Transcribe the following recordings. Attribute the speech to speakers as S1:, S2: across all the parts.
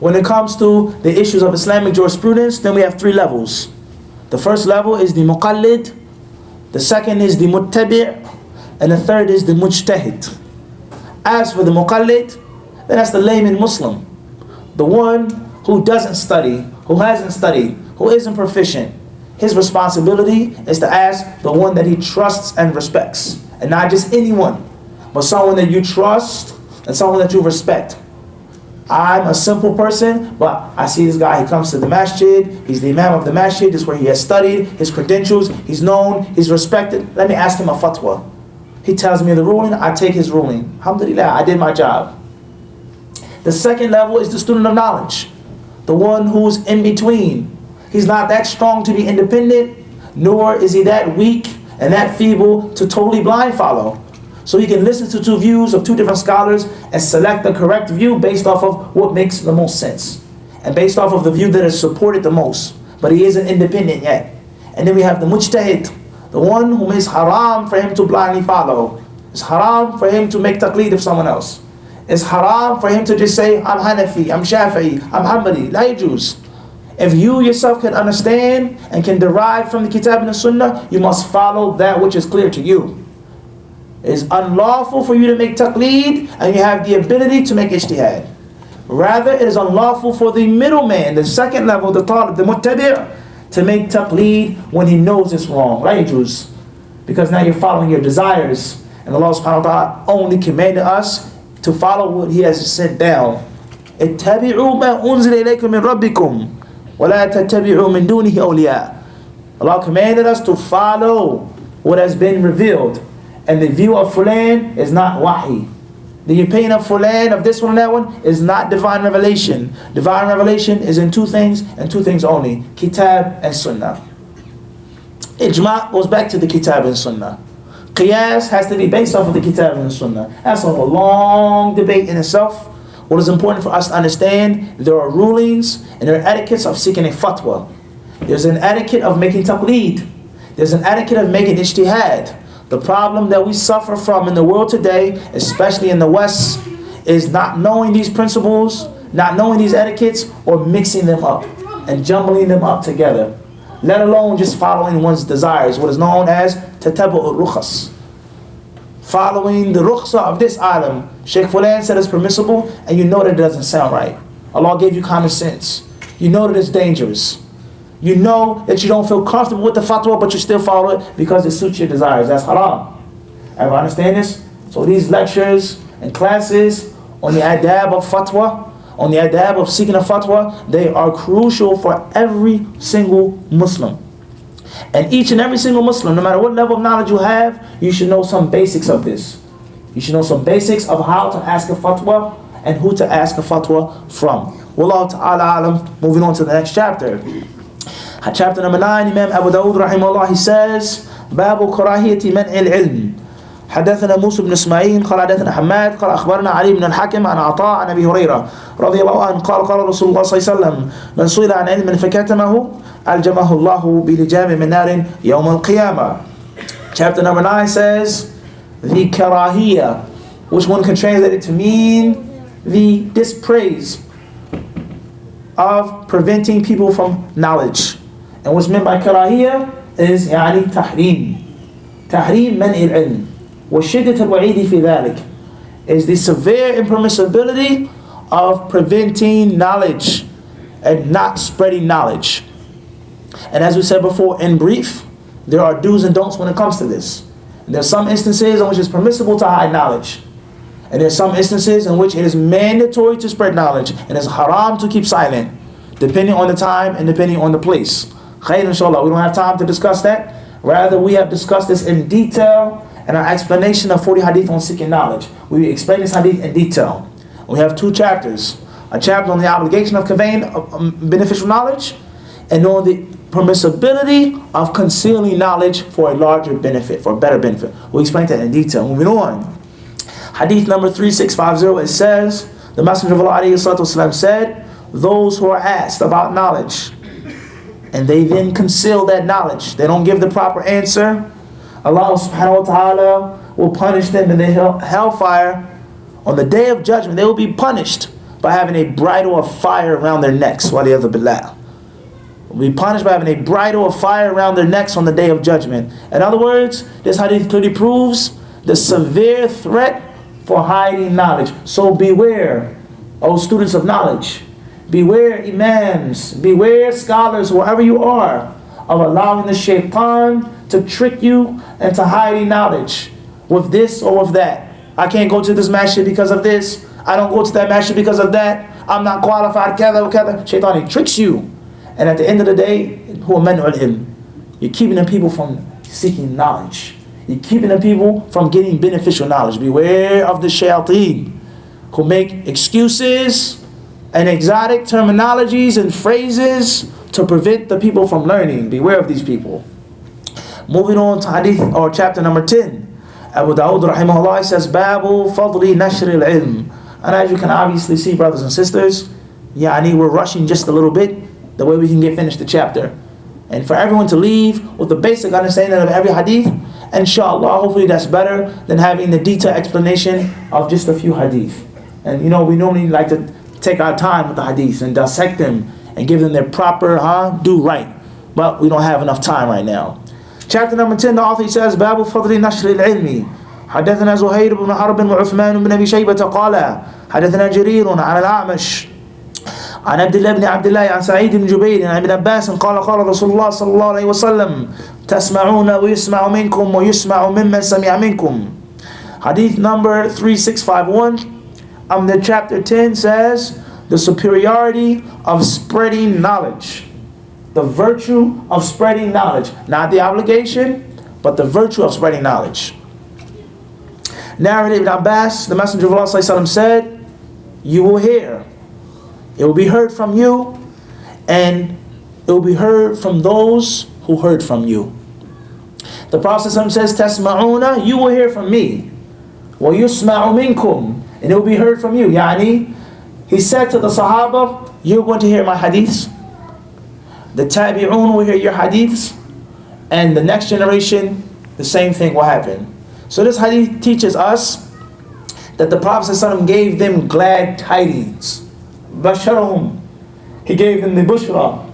S1: When it comes to the issues of Islamic jurisprudence, then we have three levels. The first level is the muqallid, the second is the muttabi', and the third is the mujtahid. As for the muqallid, then that's the layman Muslim, the one who doesn't study, who hasn't studied, who isn't proficient. His responsibility is to ask the one that he trusts and respects, and not just anyone, but someone that you trust and someone that you respect. I'm a simple person, but I see this guy, he comes to the masjid, he's the imam of the masjid, this is where he has studied, his credentials, he's known, he's respected. Let me ask him a fatwa. He tells me the ruling, I take his ruling. Alhamdulillah, I did my job. The second level is the student of knowledge, the one who's in between. He's not that strong to be independent, nor is he that weak and that feeble to totally blind follow. So he can listen to two views of two different scholars and select the correct view based off of what makes the most sense, and based off of the view that is supported the most, but he isn't independent yet. And then we have the mujtahid, the one whom is haram for him to blindly follow. It's haram for him to make taqleed of someone else. It's haram for him to just say, I'm Hanafi, I'm Shafi'i, I'm Hanbali. La yajuz. If you yourself can understand and can derive from the Kitab and the Sunnah, you must follow that which is clear to you. It is unlawful for you to make taqleed, and you have the ability to make ijtihad. Rather, it is unlawful for the middleman, the second level, the talib, the muttabi', to make taqleed when he knows it's wrong. Right, Jews? Because now you're following your desires, and Allah subhanahu wa ta'ala only commanded us to follow what He has sent down. اتَّبِعُوا مَا أُنزِلَ إِلَيْكُم مِّن رَبِّكُمْ وَلَا تَتَّبِعُوا مِن دُونِهِ أَوْلِيَاءَ. Allah commanded us to follow what has been revealed. And the view of Fulan is not wahi. The opinion of Fulan, of this one and that one, is not divine revelation. Divine revelation is in two things, and two things only: Kitab and Sunnah. Ijma' goes back to the Kitab and Sunnah. Qiyas has to be based off of the Kitab and Sunnah. That's a long debate in itself. What is important for us to understand, there are rulings and there are etiquettes of seeking a fatwa. There's an etiquette of making taqleed. There's an etiquette of making ijtihad. The problem that we suffer from in the world today, especially in the West, is not knowing these principles, not knowing these etiquettes, or mixing them up and jumbling them up together. Let alone just following one's desires, what is known as tatabu'ur rukhas. Following the rukhsa of this alim. Sheikh Fulan said it's permissible, and you know that it doesn't sound right. Allah gave you common sense. You know that it's dangerous. You know that you don't feel comfortable with the fatwa, but you still follow it because it suits your desires. That's haram. Everyone understand this? So these lectures and classes on the adab of fatwa, on the adab of seeking a fatwa, they are crucial for every single Muslim. And each and every single Muslim, no matter what level of knowledge you have, you should know some basics of this. You should know some basics of how to ask a fatwa and who to ask a fatwa from. Wallahu ta'ala alam. Moving on to the next chapter. Chapter number 9, Imam Abu Dawud rahimahullah, he says, باب كراهية منع العلم. حدثنا موسى بن اسماعيل قال حدثنا حماد قال أخبرنا علي بن الحكم عن عطاء عن أبي هريرة رضي الله عنه قال قال رسول الله صلى الله عليه وسلم من سئل عن علم فكتمه ألجمه الله بلجام من نار يوم القيامة. Chapter number 9 says, the karahiyah, which one can translate it to mean the dispraise of preventing people from knowledge. And what's meant by karahiyya is يعني تحريم منع العلم وشدة الوعيد في ذلك, is the severe impermissibility of preventing knowledge and not spreading knowledge. And as we said before, in brief, there are do's and don'ts when it comes to this. And there are some instances in which it's permissible to hide knowledge, and there are some instances in which it is mandatory to spread knowledge, and it's haram to keep silent, depending on the time and depending on the place. Khair, inshallah. We don't have time to discuss that. Rather, we have discussed this in detail in our explanation of 40 hadith on seeking knowledge. We explain this hadith in detail. We have 2 chapters. A chapter on the obligation of conveying beneficial knowledge, and on the permissibility of concealing knowledge for a larger benefit, for a better benefit. We'll explain that in detail. Moving on. Hadith number 3650, it says, the Messenger of Allah ﷺ said, those who are asked about knowledge, and they then conceal that knowledge, they don't give the proper answer, Allah subhanahu wa ta'ala will punish them in the hellfire. On the day of judgment, they will be punished by having a bridle of fire around their necks. Waliyadhu billah. Will be punished by having a bridle of fire around their necks on the day of judgment. In other words, this hadith clearly proves the severe threat for hiding knowledge. So beware, O students of knowledge. Beware, imams. Beware, scholars, wherever you are, of allowing the shaitan to trick you into hiding knowledge with this or with that. I can't go to this masjid because of this. I don't go to that masjid because of that. I'm not qualified. Shaitan, he tricks you. And at the end of the day, you're keeping the people from seeking knowledge. You're keeping the people from getting beneficial knowledge. Beware of the shayateen who make excuses and exotic terminologies and phrases to prevent the people from learning. Beware of these people. Moving on to hadith or chapter number 10. Abu Dawud rahimahullah says, Babu fadli nashr al-ilm. And as you can obviously see, brothers and sisters, we're rushing just a little bit, the way we can get finished the chapter. And for everyone to leave with the basic understanding of every hadith, inshallah, hopefully that's better than having the detailed explanation of just a few hadith. And we normally like to take our time with the hadiths and dissect them and give them their proper do right. But we don't have enough time right now. Chapter number 10, the author says, Babu fadli nashr al-ilmi. حدثنا زهير بن حرب وعثمان بن أبي شيبة قال حدثنا جرير عن الأعمش عن عبد الله بن عبد الله عن سعيد بن جبير عن ابن عباس قال رسول الله صلى الله عليه وسلم تسمعون ويسمع منكم ويسمع ممن سمع منكم. Hadith number 3651. The chapter 10 says the superiority of spreading knowledge. The virtue of spreading knowledge. Not the obligation, but the virtue of spreading knowledge. Narrated Ibn Abbas, the Messenger of Allah ﷺ said, you will hear. It will be heard from you, and it will be heard from those who heard from you. The Prophet ﷺ says, Tasma'una, you will hear from me. Wa yusma'u minkum, and it will be heard from you. He said to the Sahaba, you're going to hear my hadiths. The Tabi'un will hear your hadiths, and the next generation, the same thing will happen. So this hadith teaches us that the Prophet ﷺ gave them glad tidings. Basharahum. He gave them the bushra.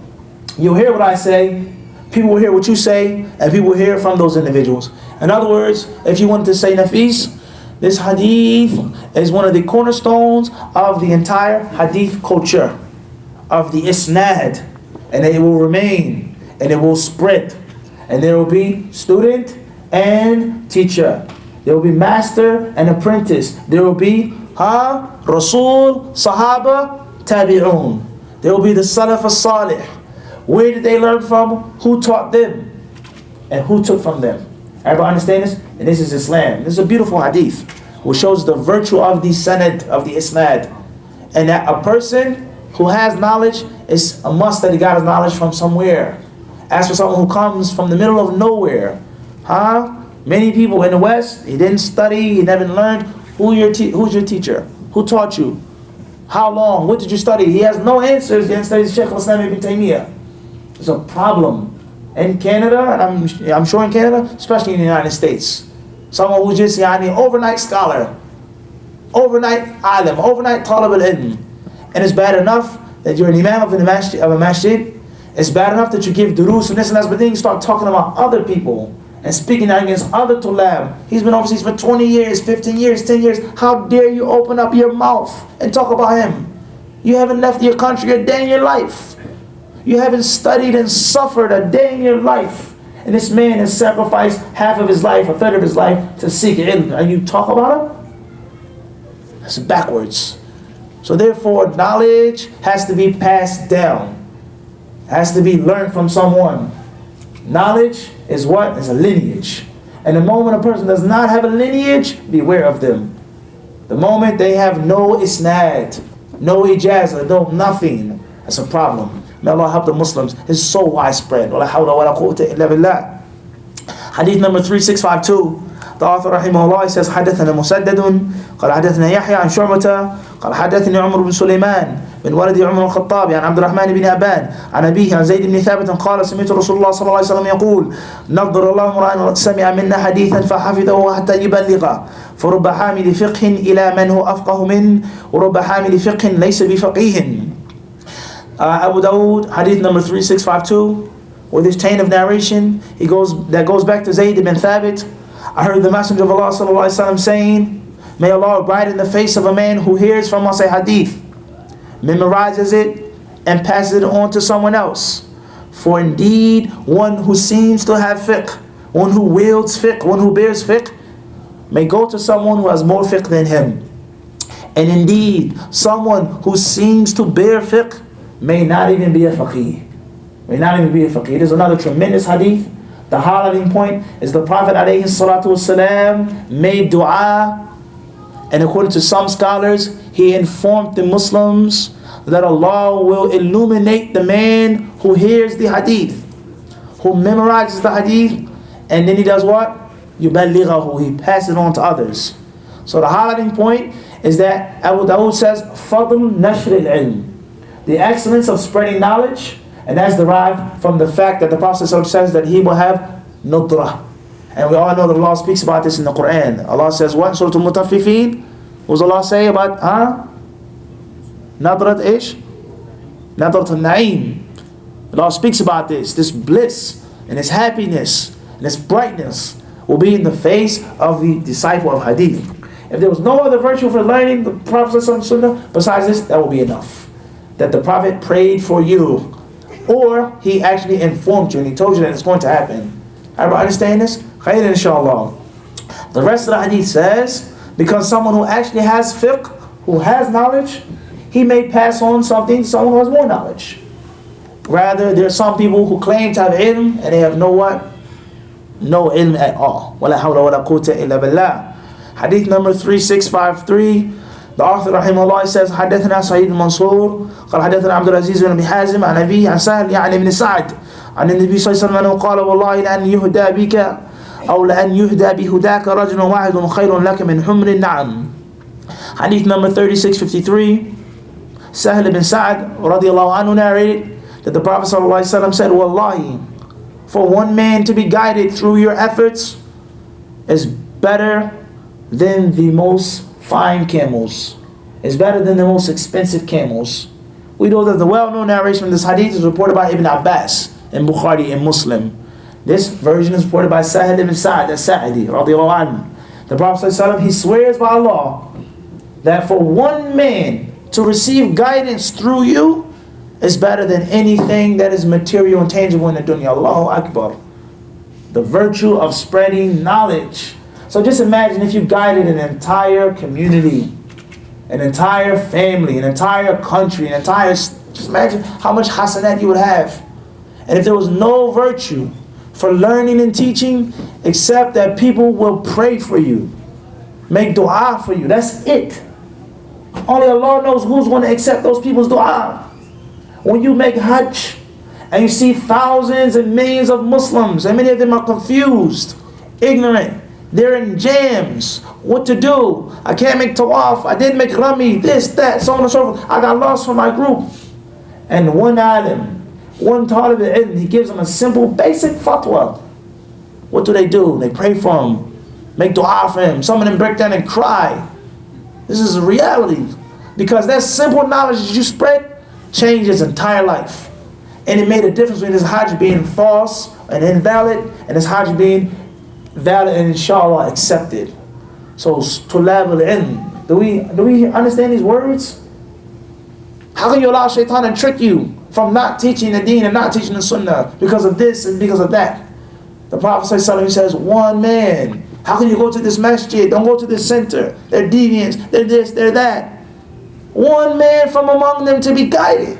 S1: You'll hear what I say, people will hear what you say, and people will hear from those individuals. In other words, if you want to say Nafis, this hadith is one of the cornerstones of the entire hadith culture, of the isnad, and it will remain, and it will spread, and there will be student and teacher. There will be master and apprentice. There will be Rasul, Sahaba, Tabi'un. There will be the Salaf as-Salih. Where did they learn from? Who taught them? And who took from them? Everybody understand this? And this is Islam. This is a beautiful hadith which shows the virtue of the sanad, of the isnad. And that a person who has knowledge is a must that he got his knowledge from somewhere. As for someone who comes from the middle of nowhere, many people in the West, he didn't study, he never learned. Who's your teacher? Who taught you? How long? What did you study? He has no answers. He didn't study Shaykh al-Islam ibn Taymiyyah. It's a problem. In Canada, and I'm sure in Canada, especially in the United States. Someone who's just overnight scholar, overnight alim, overnight talib al-ilm. And it's bad enough that you're an imam of a masjid. It's bad enough that you give durus and this and that, but then you start talking about other people and speaking against other tulab. He's been overseas for 20 years, 15 years, 10 years. How dare you open up your mouth and talk about him? You haven't left your country a day in your life. You haven't studied and suffered a day in your life. And this man has sacrificed half of his life, a third of his life to seek ilm. And you talk about him? That's backwards. So therefore, knowledge has to be passed down. Has to be learned from someone. Knowledge is what? It's a lineage. And the moment a person does not have a lineage, beware of them. The moment they have no isnad, no ijazah, no nothing, that's a problem. May Allah help the Muslims. It's so widespread. Hadith number 3652. The author rahimahullah says, حدثنا مسدد قال حدثنا يحيى عن شعبة قال حدثني عمر بن سليمان من ولد عمر الخطاب عن عبد الرحمن بن أبان عن أبيه عن زيد بن ثابت قال سمعت رسول الله صلى الله عليه وسلم يقول نضر الله امرأ سمع منا حديثا فحفظه حتى يبلغه فرب حامل فقه إلى من هو أفقه منه ورب حامل فقه ليس بفقيه. Abu Dawud, hadith number 3652, with his chain of narration, that goes back to Zayd ibn Thabit. I heard the Messenger of Allah sallallahu alaihi wasallam saying, may Allah brighten the face of a man who hears from us a hadith, memorizes it, and passes it on to someone else. For indeed, one who seems to have fiqh, one who wields fiqh, one who bears fiqh, may go to someone who has more fiqh than him. And indeed, someone who seems to bear fiqh may not even be a faqih. May not even be a faqih. There's another tremendous hadith. The highlighting point is the Prophet ﷺ made dua, and according to some scholars, he informed the Muslims that Allah will illuminate the man who hears the hadith, who memorizes the hadith, and then he does what? يُبَلِّغَهُ, he passes it on to others. So the highlighting point is that Abu Dawud says, فَضْلُ نَشْرِ الْعِلْمِ, the excellence of spreading knowledge, and that's derived from the fact that the Prophet says that he will have nudrah. And we all know that Allah speaks about this in the Quran. Allah says what? Surah Al-Mutaffifin. What does Allah say about Nadrat ish? Nadrat al-Na'im. Allah speaks about this bliss and this happiness and this brightness will be in the face of the disciple of Hadith. If there was no other virtue for learning the Prophet's Sunnah besides this, that will be enough. That the Prophet prayed for you, or he actually informed you and he told you that it's going to happen. Everybody understand this? Khayr inshallah. The rest of the hadith says, because someone who actually has fiqh, who has knowledge, he may pass on something to someone who has more knowledge. Rather, there are some people who claim to have ilm and they have no what? No ilm at all. وَلَا حَوْلَ وَلَا قُوةَ إِلَّا بِاللَّهِ. Hadith number 3653. The author rahimahullah says, حدثنا سعيد المنصور قال حدثنا عبد العزيز بن أبي حازم عن أبيه عن سهل يعني بن سعد عن النبي صلى الله عليه وسلم أنه قال والله لأن يهدى بك أو لأن يهدى بهداك رجل واحد خير لك من حمر النعم. Hadith number 3653. Sahal ibn Sa'ad radiallahu anhu narrated that the Prophet sallallahu alaihi wasallam said, Wallahi, for one man to be guided through your efforts is better than the most fine camels. Is better than the most expensive camels. We know that the well-known narration of this hadith is reported by Ibn Abbas in Bukhari and Muslim. This version is reported by Sahal ibn Sa'ad al-Sa'idi radiallahu anhu. The Prophet sallallahu alaihi wasallam, he swears by Allah that for one man to receive guidance through you is better than anything that is material and tangible in the dunya. Allahu Akbar. The virtue of spreading knowledge. So just imagine if you guided an entire community, an entire family, an entire country, just imagine how much hasanat you would have. And if there was no virtue for learning and teaching except that people will pray for you, make dua for you, that's it. Only Allah knows who's going to accept those people's dua. When you make hajj and you see thousands and millions of Muslims, and many of them are confused, ignorant, they're in jams, what to do? I can't make tawaf, I didn't make rami, this, that, so on and so forth. I got lost from my group. And one alim, one talib al-ilm, he gives them a simple, basic fatwa. What do? They pray for him, make dua for him. Some of them break down and cry. This is a reality. Because that simple knowledge that you spread changed his entire life. And it made a difference between his hajj being false and invalid and his hajj being valid and inshallah accepted. So, tulab al-ilm. Do we understand these words? How can you allow shaitan to trick you from not teaching the deen and not teaching the sunnah because of this and because of that? The Prophet ﷺ says, one man. How can you go to this masjid? Don't go to this center. They're deviants. They're this, they're that. One man from among them to be guided.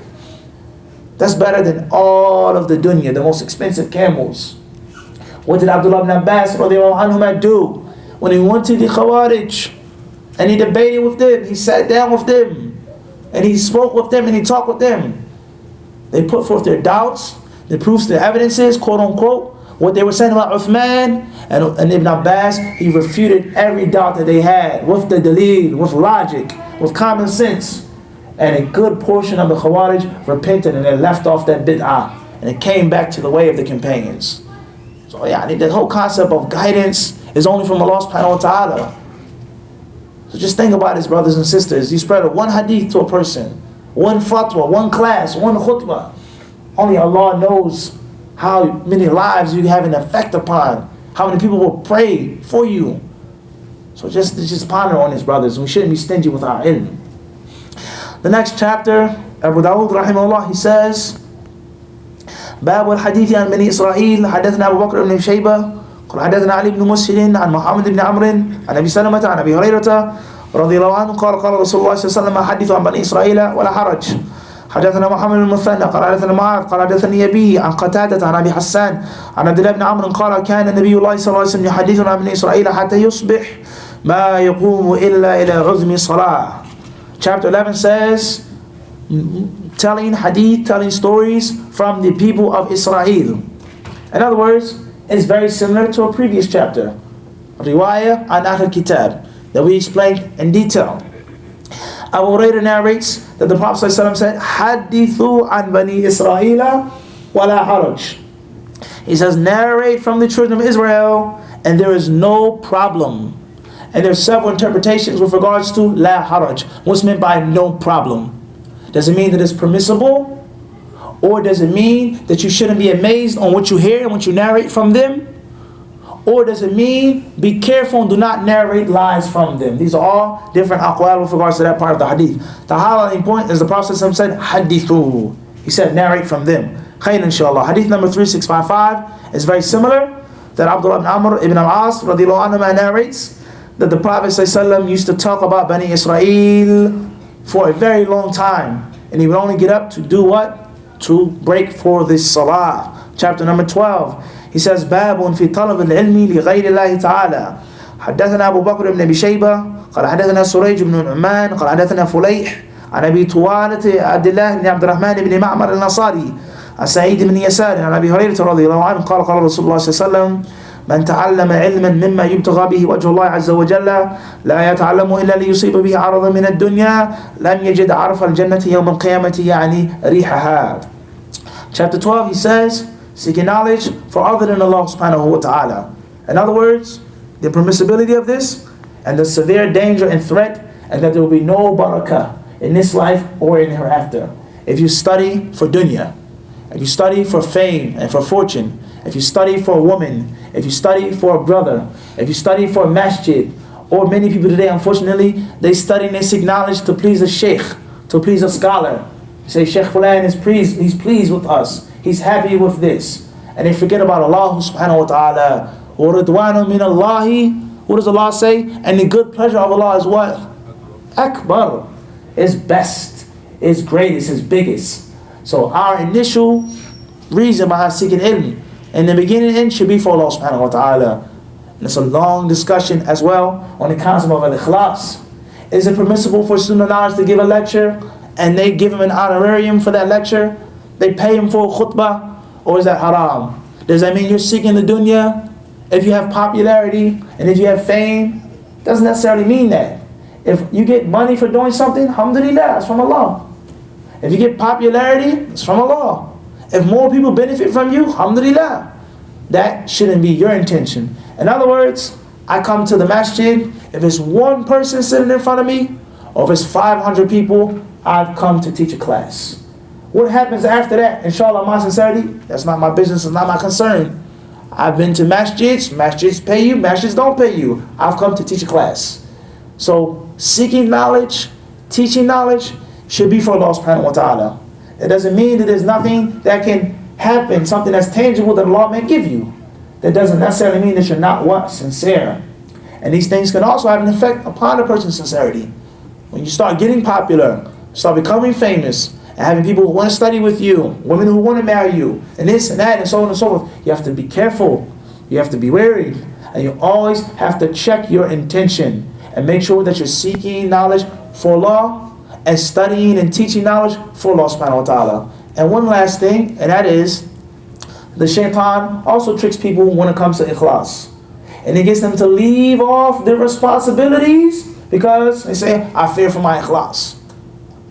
S1: That's better than all of the dunya, the most expensive camels. What did Abdullah ibn Abbas radiallahu do? When he went to the Khawarij and he debated with them, he sat down with them and he spoke with them and he talked with them. They put forth their doubts, the proofs, the evidences, quote unquote, what they were saying about Uthman, and Ibn Abbas, he refuted every doubt that they had with the dalil, with logic, with common sense. And a good portion of the Khawarij repented and they left off that bid'ah and it came back to the way of the companions. So yeah, the whole concept of guidance is only from Allah subhanahu wa ta'ala. So just think about this, brothers and sisters. You spread one hadith to a person, one fatwa, one class, one khutbah. Only Allah knows how many lives you have an effect upon, how many people will pray for you. So just ponder on this, brothers. We shouldn't be stingy with our ilm. The next chapter, Abu Dawud rahimahullah, he says, باب الحديث عن بني إسرائيل. حدثنا أبو بكر بن شيبة قال حدثنا علي بن مسهل عن محمد بن عمرو عن أبي سلمة عن أبي هريرة رضي الله عنه قال قال رسول الله صلى الله عليه وسلم حدثوا عن بني إسرائيل ولا حرج. حدثنا محمد بن المثنى قال حدثنا معاذ قال حدثني أبي عن قتادة عن أبي حسان عن عبد الله بن عمرو قال كان النبي الله صلى الله عليه وسلم يحدثنا عن بني إسرائيل حتى يصبح ما يقوم إلا إلى عظم صلاة. Chapter 11 says, telling hadith, telling stories from the people of Israel. In other words, it's very similar to a previous chapter, Riwayah an Ahl Kitab, that we explained in detail. Abu Hurairah narrates that the Prophet ﷺ said, Hadithu an Bani Israel wala haraj. He says, narrate from the children of Israel, and there is no problem. And there's several interpretations with regards to la haraj. What's meant by no problem? Does it mean that it's permissible? Or does it mean that you shouldn't be amazed on what you hear and what you narrate from them? Or does it mean be careful and do not narrate lies from them? These are all different aqwal with regards to that part of the hadith. The highlighting point is the Prophet said, hadithu. He said, narrate from them. Khayr inshallah. Hadith number 3655 is very similar. That Abdullah ibn Amr ibn al-As radiyallahu anhu narrates that the Prophet ﷺ used to talk about Bani Israel for a very long time. And he would only get up to do what? To break for this salah. Chapter number 12. He says, باب في طلب العلم لغير الله تعالى. حدثنا أبو بكر بن أبي شيبة قال حدثنا سريج بن نعمان قال حدثنا فليح عن أبي طوالة عبد الله بن عبد الرحمن بن معمر النصاري عن سعيد بن يسار عن أبي هريرة رضي الله عنه قال قال رسول الله صلى الله عليه وسلم من تعلم علما مما يبتغى به وجه الله عز وجل لا يتعلمه إلا ليصيب به عرضا من الدنيا لم يجد عرف الجنة يوم القيامة يعني ريحها. Chapter 12, he says, seeking knowledge for other than Allah subhanahu wa ta'ala. In other words, the permissibility of this and the severe danger and threat, and that there will be no barakah in this life or in hereafter. If you study for dunya, if you study for fame and for fortune, if you study for a woman, if you study for a brother, if you study for a masjid, or many people today, unfortunately, they study and they seek knowledge to please a sheikh, to please a scholar. Say, Sheikh Fulan is pleased, he's pleased with us, he's happy with this. And they forget about Allah subhanahu wa ta'ala. وَرِضْوَانٌ مِّنَ اللَّهِ. What does Allah say? And the good pleasure of Allah is what? Akbar. Is best, is greatest, is biggest. So our initial reason behind seeking ilm in the beginning and end should be for Allah subhanahu wa ta'ala. And it's a long discussion as well on the concept of al-ikhlas. Is it permissible for student knowledge to give a lecture and they give him an honorarium for that lecture? They pay him for a khutbah? Or is that haram? Does that mean you're seeking the dunya? If you have popularity and if you have fame, doesn't necessarily mean that. If you get money for doing something, alhamdulillah, it's from Allah. If you get popularity, it's from Allah. If more people benefit from you, alhamdulillah. That shouldn't be your intention. In other words, I come to the masjid, if it's one person sitting in front of me, or if it's 500 people, I've come to teach a class. What happens after that? Inshallah, my sincerity, that's not my business, it's not my concern. I've been to masjids, masjids pay you, masjids don't pay you. I've come to teach a class. So, seeking knowledge, teaching knowledge, should be for Allah subhanahu wa ta'ala. It doesn't mean that there's nothing that can happen, something that's tangible that Allah may give you. That doesn't necessarily mean that you're not what? Sincere. And these things can also have an effect upon a person's sincerity. When you start getting popular, start becoming famous, and having people who want to study with you, women who want to marry you, and this and that, and so on and so forth, you have to be careful. You have to be wary. And you always have to check your intention and make sure that you're seeking knowledge for Allah and studying and teaching knowledge for Allah subhanahu wa ta'ala. And one last thing, and that is, the shaitan also tricks people when it comes to ikhlas. And it gets them to leave off their responsibilities because they say, I fear for my ikhlas.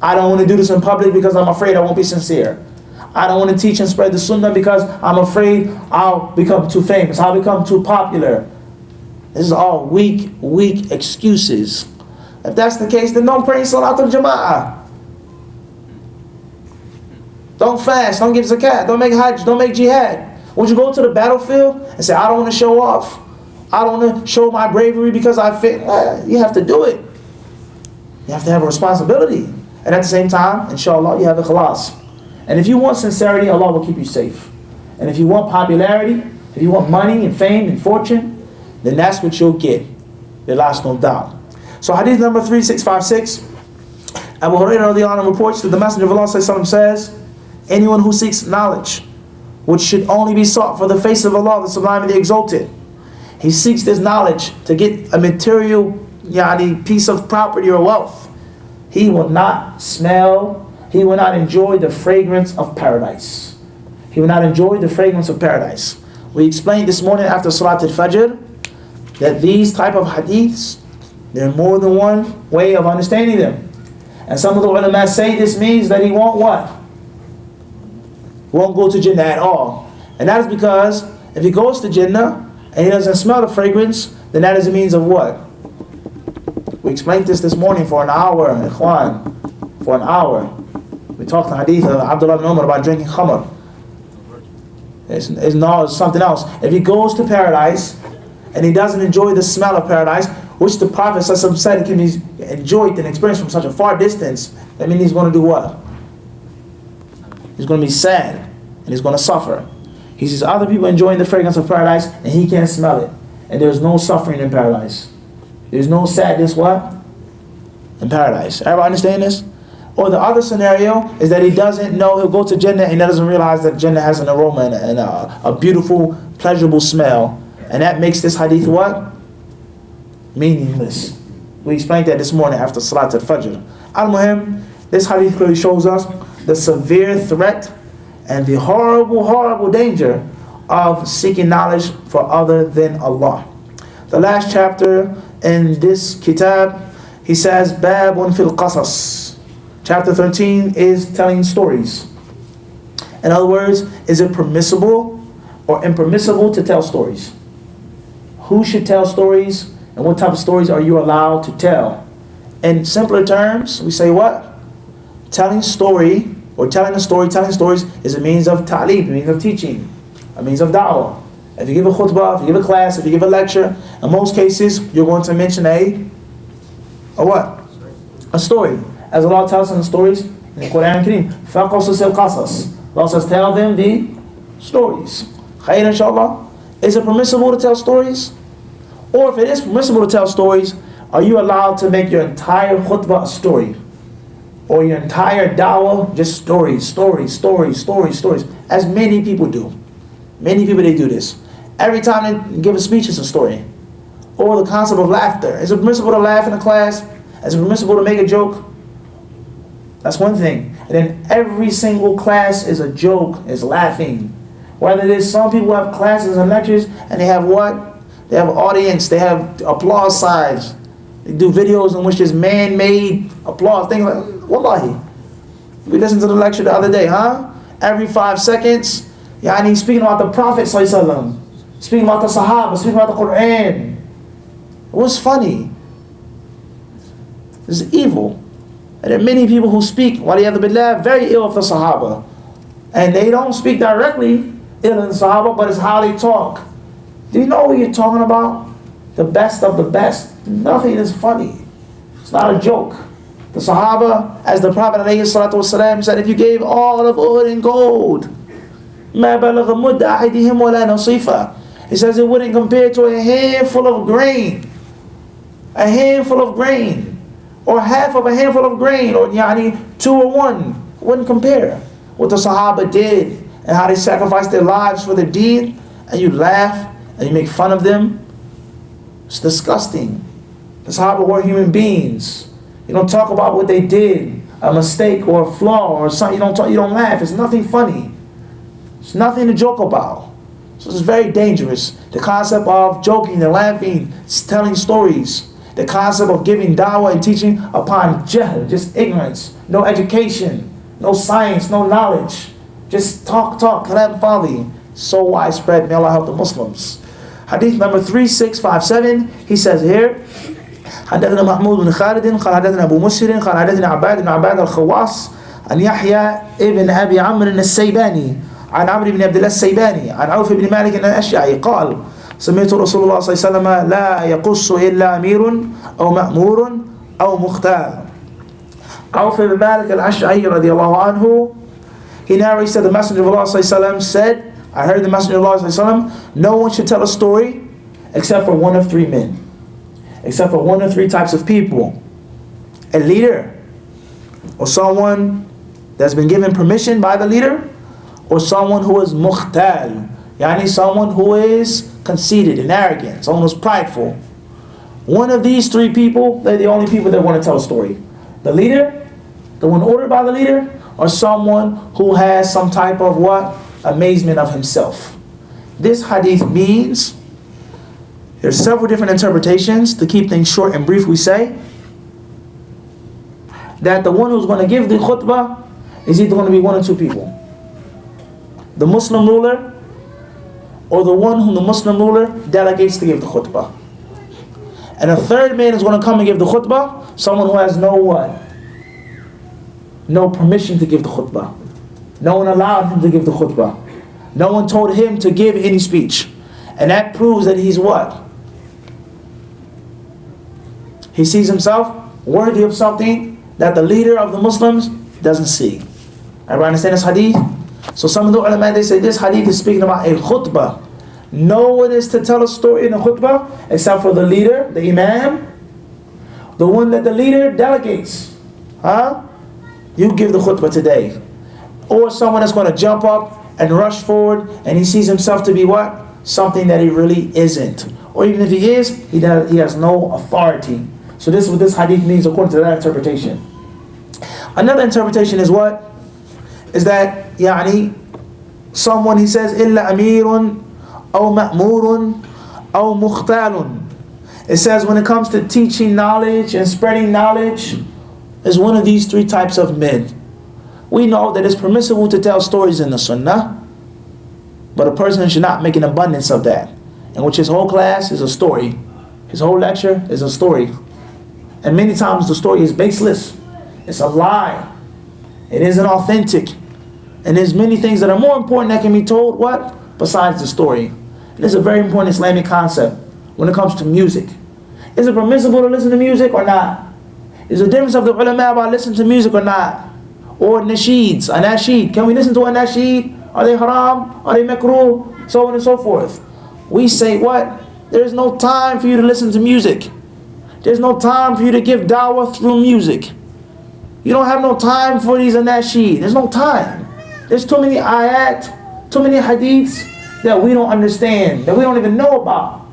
S1: I don't want to do this in public because I'm afraid I won't be sincere. I don't want to teach and spread the sunnah because I'm afraid I'll become too famous. I'll become too popular. This is all weak excuses. If that's the case, then don't pray in Salatul Jama'ah. Don't fast, don't give zakat, don't make hajj, don't make jihad. Would you go to the battlefield and say, I don't want to show off, I don't want to show my bravery because I fit? You have to do it. You have to have a responsibility. And at the same time, inshallah, you have the ikhlas. And if you want sincerity, Allah will keep you safe. And if you want popularity, if you want money and fame and fortune, then that's what you'll get. There lies no doubt. So hadith number 3656, Abu Hurairah radiallahu anhu reports that the Messenger of Allah sallallahu alaihi wasallam says, anyone who seeks knowledge, which should only be sought for the face of Allah, the Sublime and the Exalted, he seeks this knowledge to get a material piece of property or wealth, he will not smell, he will not enjoy the fragrance of paradise. He will not enjoy the fragrance of paradise. We explained this morning after Salat al-Fajr that these type of hadiths, there are more than one way of understanding them. And some of the ulama say this means that he won't what? Won't go to Jannah at all. And that is because if he goes to Jannah and he doesn't smell the fragrance, then that is a means of what? We explained this morning for an hour, ikhwan, for an hour. We talked the hadith of Abdullah ibn Umar about drinking khamr. It's something else. If he goes to paradise and he doesn't enjoy the smell of paradise, which the Prophet said can be enjoyed and experienced from such a far distance, that means he's going to do what? He's going to be sad and he's going to suffer. He sees other people enjoying the fragrance of paradise and he can't smell it. And there's no suffering in paradise. There's no sadness what? In paradise. Everybody understand this? Or the other scenario is that he doesn't know, he'll go to Jannah and he doesn't realize that Jannah has an aroma and a beautiful, pleasurable smell. And that makes this hadith what? Meaningless. We explained that this morning after Salat al-Fajr. Al-Muhim, this hadith clearly shows us the severe threat and the horrible, horrible danger of seeking knowledge for other than Allah. The last chapter in this kitab, he says, Babun fil qasas. Chapter 13 is telling stories. In other words, is it permissible or impermissible to tell stories? Who should tell stories and what type of stories are you allowed to tell? In simpler terms, we say what? Telling story or telling stories is a means of ta'leem, a means of teaching, a means of da'wah. If you give a khutbah, if you give a class, if you give a lecture, in most cases, you're going to mention a what? A story. As Allah tells us in the stories in the Quran Kareem, فَقَصُصِ الْقَصَصِ. Allah says, tell them the stories. Khair, inshallah. Is it permissible to tell stories? Or if it is permissible to tell stories, are you allowed to make your entire khutbah a story? Or your entire da'wah just stories. As many people do. Many people, they do this. Every time they give a speech, it's a story. Or the concept of laughter. Is it permissible to laugh in a class? Is it permissible to make a joke? That's one thing. And then every single class is a joke, is laughing. Whether it is some people have classes and lectures and they have what? They have an audience, they have applause signs. They do videos in which there's man-made applause. Things like, wallahi. We listened to the lecture the other day, huh? Every 5 seconds, he's speaking about the Prophet ﷺ, speaking about the Sahaba, speaking about the Quran. What's funny? This is evil. And there are many people who speak, waliyadhu billah, very ill of the Sahaba. And they don't speak directly ill of the Sahaba, but it's how they talk. Do you know what you're talking about? The best of the best. Nothing is funny. It's not a joke. The Sahaba, as the Prophet ﷺ said, if you gave all of Uhud in gold, مَا بَلَغَ مُدَّ أَحَدِهِمْ وَلَا نَصِيفًا. He says it wouldn't compare to a handful of grain. A handful of grain. Or half of a handful of grain. Or 2 or 1. Wouldn't compare. What the Sahaba did and how they sacrificed their lives for the deen. And you laugh and you make fun of them. It's disgusting. The Sahaba were human beings. You don't talk about what they did, a mistake or a flaw or something. You don't laugh. It's nothing funny. It's nothing to joke about. So it's very dangerous. The concept of joking and laughing, telling stories. The concept of giving da'wah and teaching upon jahl, just ignorance, no education, no science, no knowledge. Just talk, kalam fadhi. So widespread. May Allah help the Muslims. Hadith number 3657, he says here, حدثنا محمود بن خالد قال حدثنا أبو مسهر قال حدثنا عباد بن عباد الخواص عن يحيى ابن أبي عمرو السيباني عن عمرو بن عبد الله السيباني عن عوف بن مالك الأشعري قال سمعت رسول الله صلى الله عليه وسلم لا يقص إلا أمير أو مأمور أو مختار. Auf ibn Malik al-Ash'ari radiallahu anhu, he narrates that the Messenger of Allah sallallahu said, I heard the Messenger of Allah sallallahu no one should tell a story except for one of three men, except for one of three types of people: a leader, or someone that's been given permission by the leader, or someone who is mukhtal, yani someone who is conceited and arrogant, someone who's prideful. One of these three people, they're the only people that want to tell a story: the leader, the one ordered by the leader, or someone who has some type of what? Amazement of himself. This hadith means, there's several different interpretations. To keep things short and brief, we say that the one who's going to give the khutbah is either going to be one or two people: the Muslim ruler, or the one whom the Muslim ruler delegates to give the khutbah. And a third man is going to come and give the khutbah, someone who has no what? No permission to give the khutbah. No one allowed him to give the khutbah. No one told him to give any speech. And that proves that he's what? He sees himself worthy of something that the leader of the Muslims doesn't see. Everybody understand this hadith? So some of the ulama, they say this hadith is speaking about a khutbah. No one is to tell a story in a khutbah except for the leader, the imam, the one that the leader delegates. You give the khutbah today. Or someone that's going to jump up and rush forward and he sees himself to be what? Something that he really isn't. Or even if he is, he has no authority. So this is what this hadith means according to that interpretation. Another interpretation is what? Is that someone, he says, إِلَّا أَمِيرٌ أَوْ مَأْمُورٌ أَوْ مُخْتَالٌ. It says when it comes to teaching knowledge and spreading knowledge, is one of these three types of men. We know that it's permissible to tell stories in the sunnah, but a person should not make an abundance of that, in which his whole class is a story. His whole lecture is a story. And many times the story is baseless. It's a lie. It isn't authentic. And there's many things that are more important that can be told, what? Besides the story. And this is a very important Islamic concept when it comes to music. Is it permissible to listen to music or not? Is the difference of the ulama about listening to music or not? Or nasheeds, a nasheed. Can we listen to a nasheed? Are they haram? Are they makruh? So on and so forth. We say what? There's no time for you to listen to music. There's no time for you to give dawah through music. You don't have no time for these nasheed. There's no time. There's too many ayat, too many hadiths that we don't understand, that we don't even know about.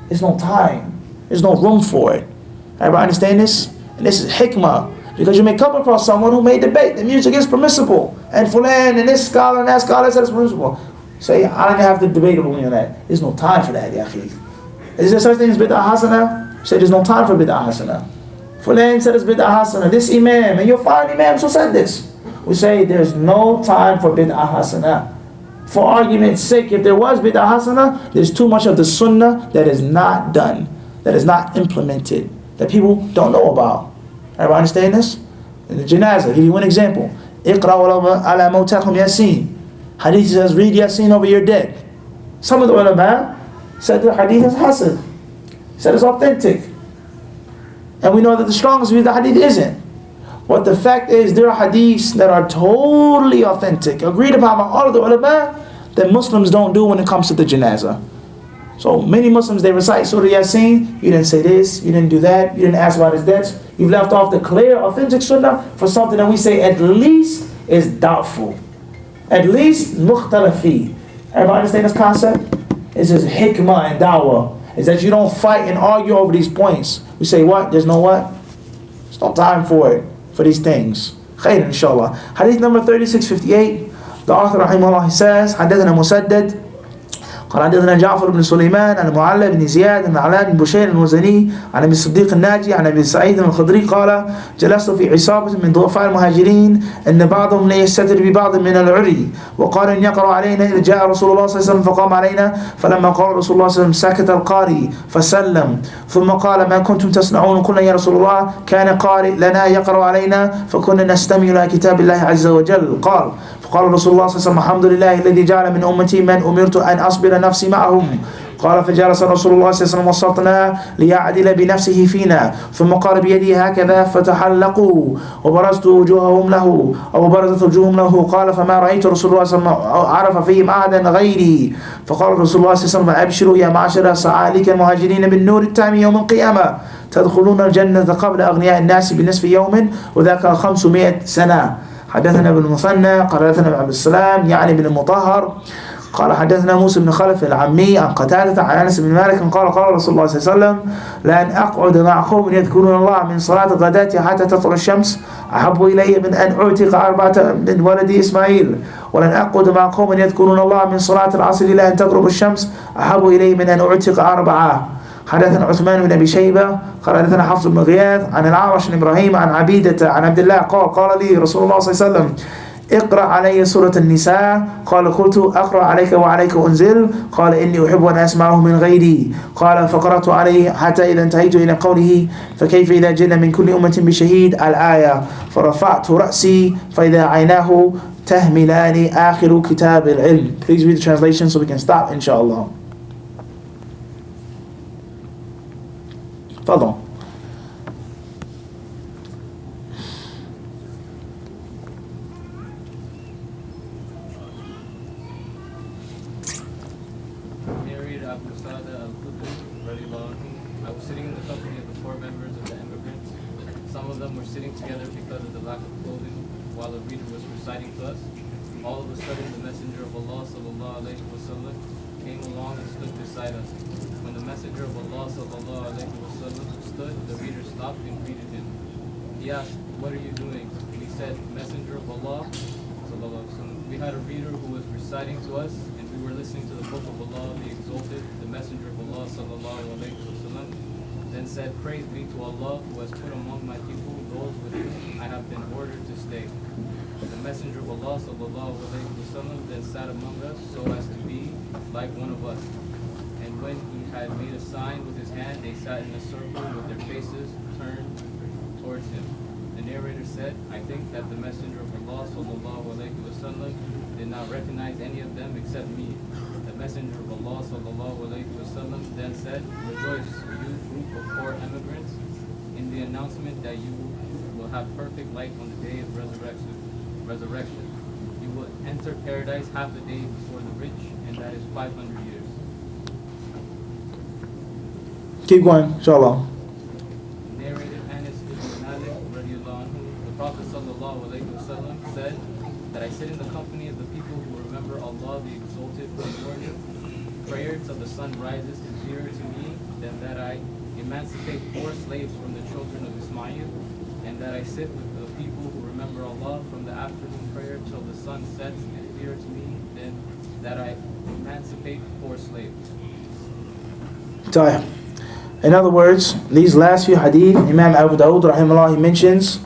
S1: There's no time. There's no room for it. Everybody understand this? And this is hikmah. Because you may come across someone who may debate that music is permissible. And fulan and this scholar and that scholar says it's permissible. Say, I don't have to debate with you on that. There's no time for that, ya akhi. Is there such thing as bid'ah hasana? Say there's no time for bid'ah hasana. Fulan said it's bid'ah hasana. This imam, and you'll find imams who said this. We say there's no time for bid'ah hasana. For argument's sake, if there was bid'ah hasana, there's too much of the sunnah that is not done, that is not implemented, that people don't know about. Everybody understand this? In the janazah, I'll give you one example. Iqra ala mawtakum yasin. Hadith says, read yasin over your dead. Some of the ulama said the hadith is hasan, said it's authentic. And we know that the strongest view of the hadith isn't. But the fact is, there are hadiths that are totally authentic, agreed upon by all of the ulama, that Muslims don't do when it comes to the janazah. So many Muslims, they recite Surah Yasin, you didn't say this, you didn't do that, you didn't ask about his debts. You've left off the clear, authentic sunnah for something that we say at least is doubtful. At least mukhtalafi. Everybody understand this concept? It's just hikmah and dawah. Is that you don't fight and argue over these points. We say what? There's no what? There's no time for it, for these things. Khair inshallah. Hadith number 3658. The author rahimahullah, he says, حدثنا مسدد قال حدثنا جعفر بن سليمان عن معلى بن زياد عن علاء بن بشير الوزني عن ابي الصديق الناجي عن ابي سعيد الخدري قال جلست في عصابة من ضعفاء المهاجرين ان بعضهم لا يستتر ببعض من العري وقال ان يقرأ علينا اذ جاء رسول الله صلى الله عليه وسلم فقام علينا فلما قال رسول الله صلى الله عليه وسلم سكت القارئ فسلم ثم قال ما كنتم تصنعون قلنا يا رسول الله كان قارئ لنا يقرأ علينا فكنا نستمع إلى كتاب الله عز وجل قال فقال رسول الله صلى الله عليه وسلم الحمد لله الذي جعل من أمتي من أمرت أن أصبر نفسي معهم قال فجلس رسول الله صلى الله عليه وسلم وسطنا ليعدل بنفسه فينا ثم قال بيده هكذا فتحلقوا وبرزت وجوههم له أو برزت وجوههم له قال فما رأيت رسول الله صلى الله عليه وسلم عرف فيهم أحدا غيري فقال رسول الله صلى الله عليه وسلم أبشروا يا معشر سعالك المهاجرين بالنور التام يوم القيامة تدخلون الجنة قبل أغنياء الناس بنصف يوم وذاك 500 سنة. حدثنا ابن المثنى قال حدثنا ابن عبد السلام يعني بن المطهر قال حدثنا موسى بن خلف العمي عن قتادة عن أنس بن مالك قال قال رسول الله صلى الله عليه وسلم لأن أقعد مع قوم يذكرون الله من صلاة الغداة حتى تطلع الشمس أحب إلي من أن أعتق 4 من ولدي إسماعيل ولن أقعد مع قوم يذكرون الله من صلاة العصر إلى أن تغرب الشمس أحب إلي من أن أعتق 4. حدثنا عثمان بن أبي شيبة قال حدثنا حفص بن غياث عن الأعرج بن إبراهيم عن عبيدة عن عبد الله قال لي رسول الله صلى الله عليه وسلم اقرأ علي سورة النساء قال قلت أقرأ عليك وعليك أنزل قال إني أحب أن أسمعه من غيري قال فقرأت عليه حتى إذا انتهيت إلى قوله فكيف إذا جئنا من كل أمة بشهيد الآية فرفعت رأسي فإذا عيناه تهملان آخر كتاب العلم. Please read the translation so we can stop inshallah. تفضل.
S2: I was sitting in the company of the 4 members of the emigrants. Some of them were sitting together because of the lack of clothing while the reader was reciting to us. All of a sudden the Messenger of Allah sallallahu alayhi wa sallam came along and stood beside us. When the Messenger of Allah sallallahu alayhi wa sallam stood, the reader stopped and greeted him. He asked, "What are you doing?" And he said, "Messenger of Allah sallallahu alayhi wa sallam." We had a reader who was reciting to us and we were listening to the book of Allah, the Exalted. The Messenger of Allah sallallahu alayhi wa sallam then said, "Praise be to Allah who has put among my people those with whom I have been ordered to stay." The Messenger of Allah sallallahu alayhi wa sallam then sat among us so as to be like one of us. And when he had made a sign with his hand, they sat in a circle with their faces turned towards him. The narrator said, "I think that the Messenger of Allah sallallahu alayhi wa sallam did not recognize any of them except me." The Messenger of Allah sallallahu alayhi wa sallam then said, "Rejoice, you group of 4 emigrants, in the announcement that you will have perfect light on the day of resurrection. You will enter paradise half a day before the rich, and that is 500 years."
S1: Keep going, inshallah.
S2: Narrated Anas ibn Malik radiallahu anhu, the Prophet sallallahu alayhi wa sallam said that I sit in the company of the people who remember Allah the Exalted from morning. Prayer till the sun rises is dearer to me than that I emancipate 4 slaves from the children of Ismail, and that I sit with the people who remember Allah from the afternoon prayer till the sun sets is dearer to me than that I emancipate 4 slaves.
S1: In other words, these last few hadith, Imam Abu Dawud rahimahullah, he mentions